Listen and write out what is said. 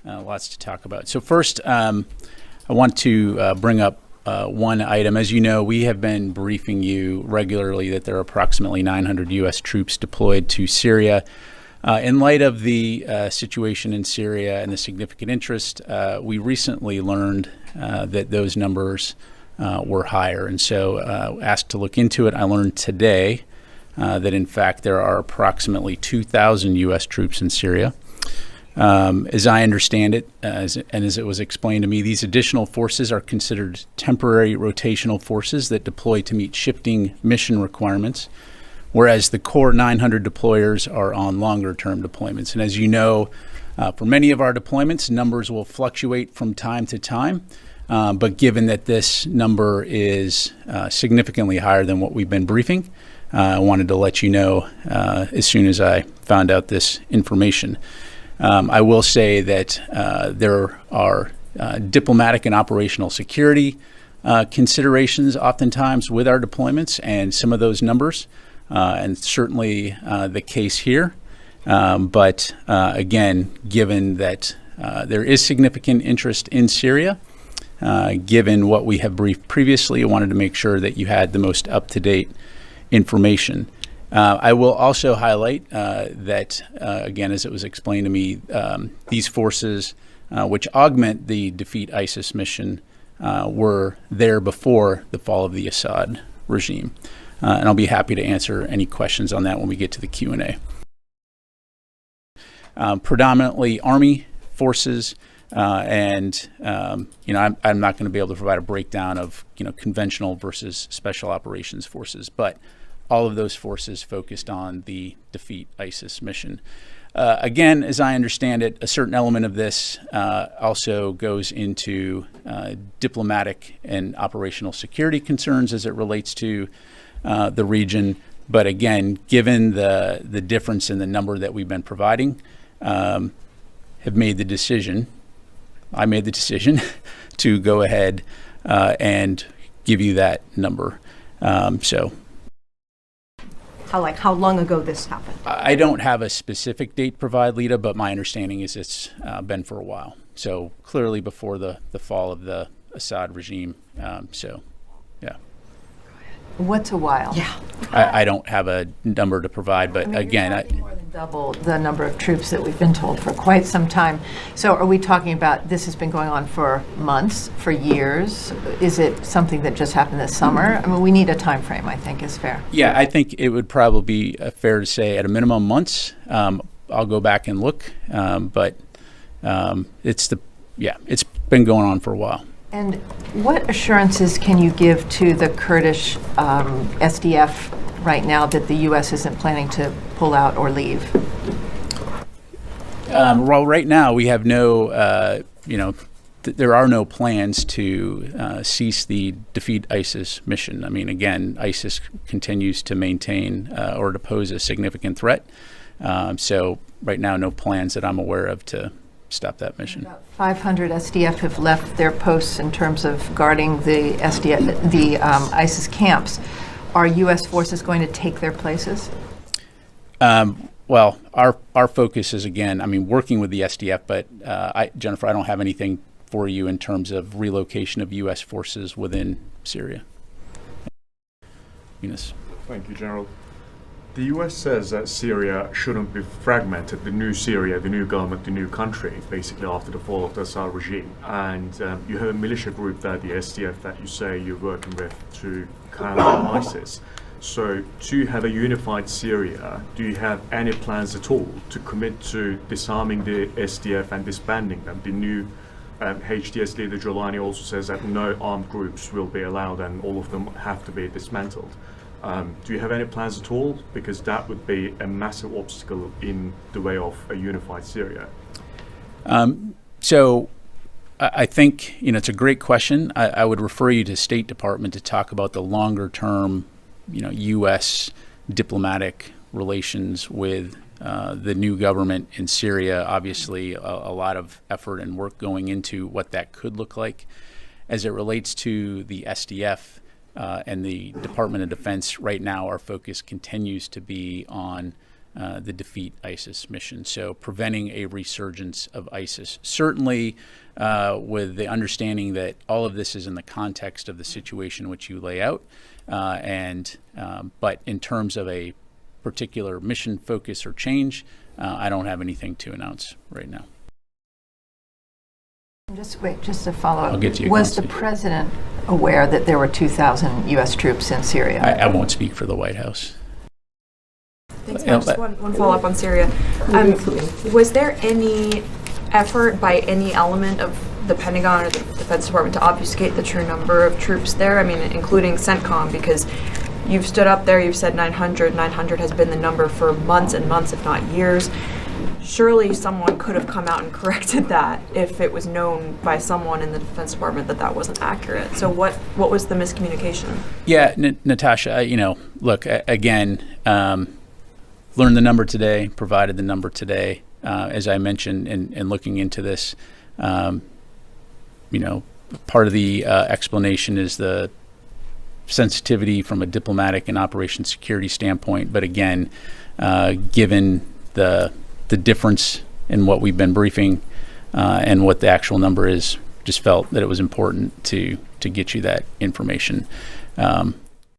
lots to talk about. So first, I want to bring up one item. As you know, we have been briefing you regularly that there are approximately 900 U.S. troops deployed to Syria. In light of the situation in Syria and the significant interest, we recently learned that those numbers were higher. And so asked to look into it. I learned today that, in fact, there are approximately 2,000 U.S. troops in Syria. As I understand it, as it was explained to me, these additional forces are considered temporary rotational forces that deploy to meet shifting mission requirements, whereas the core 900 deployers are on longer-term deployments. And as you know, for many of our deployments, numbers will fluctuate from time to time, but given that this number is significantly higher than what we've been briefing, I wanted to let you know as soon as I found out this information. I will say that there are diplomatic and operational security considerations oftentimes with our deployments and some of those numbers, and certainly the case here. But again, given that there is significant interest in Syria, given what we have briefed previously, I wanted to make sure that you had the most up-to-date information. I will also highlight that, again, as it was explained to me, these forces, which augment the Defeat ISIS mission, were there before the fall of the Assad regime. And I'll be happy to answer any questions on that when we get to the Q&A. Predominantly Army forces, and I'm not going to be able to provide a breakdown of conventional versus special operations forces, but all of those forces focused on the Defeat ISIS mission. Again, as I understand it, a certain element of this also goes into diplomatic and operational security concerns as it relates to the region. But again, given the difference in the number that we've been providing, I made the decision to go ahead and give you that number. How long ago this happened? I don't have a specific date provide, Lita, but my understanding is it's been for a while. So clearly before the fall of the Assad regime. Yeah. What's a while? Yeah. I don't have a number to provide, but again, more than double the number of troops that we've been told for quite some time. So are we talking about this has been going on for months, for years? Is it something that just happened this summer? I mean, we need a time frame, I think, is fair. Yeah, I think it would probably be fair to say at a minimum months. I'll go back and look, but it's been going on for a while. And what assurances can you give to the Kurdish SDF right now that the U.S. isn't planning to pull out or leave? Well, right now we have no, there are no plans to cease the Defeat ISIS mission. I mean, again, ISIS continues to maintain or to pose a significant threat. So right now, no plans that I'm aware of to stop that mission. About 500 SDF have left their posts in terms of guarding the ISIS camps. Are U.S. forces going to take their places? Well, our focus is, again, working with the SDF, but Jennifer, I don't have anything for you in terms of relocation of U.S. forces within Syria. Eunice. Thank you, General. The US says that Syria shouldn't be fragmented, the new Syria, the new government, the new country, basically after the fall of the Assad regime. And you have a militia group there, the SDF, that you say you're working with to counter ISIS. So to have a unified Syria, do you have any plans at all to commit to disarming the SDF and disbanding them? The new HDS leader Jolani also says that no armed groups will be allowed and all of them have to be dismantled. Do you have any plans at all? Because that would be a massive obstacle in the way of a unified Syria. So I think, it's a great question. I would refer you to State Department to talk about the longer term, U.S. diplomatic relations with the new government in Syria. Obviously, a lot of effort and work going into what that could look like. As it relates to the SDF, and the Department of Defense right now, our focus continues to be on the Defeat ISIS mission. So preventing a resurgence of ISIS. Certainly with the understanding that all of this is in the context of the situation which you lay out, but in terms of a particular mission focus or change, I don't have anything to announce right now. Just to follow up. I'll get to you, Was the Conceal. president aware that there were 2,000 U.S. troops in Syria? I won't speak for the White House. Thanks, Matt. Just one follow-up on Syria. Was there any effort by any element of the Pentagon or the Defense Department to obfuscate the true number of troops there? I mean, including CENTCOM, because you've stood up there, you've said 900. 900 has been the number for months and months, if not years. Surely someone could have come out and corrected that if it was known by someone in the Defense Department that that wasn't accurate. So what was the miscommunication? Yeah, Natasha, look, again, learned the number today, provided the number today. As I mentioned in looking into this, part of the explanation is the sensitivity from a diplomatic and operation security standpoint. But again, given the difference in what we've been briefing and what the actual number is, just felt that it was important to get you that information.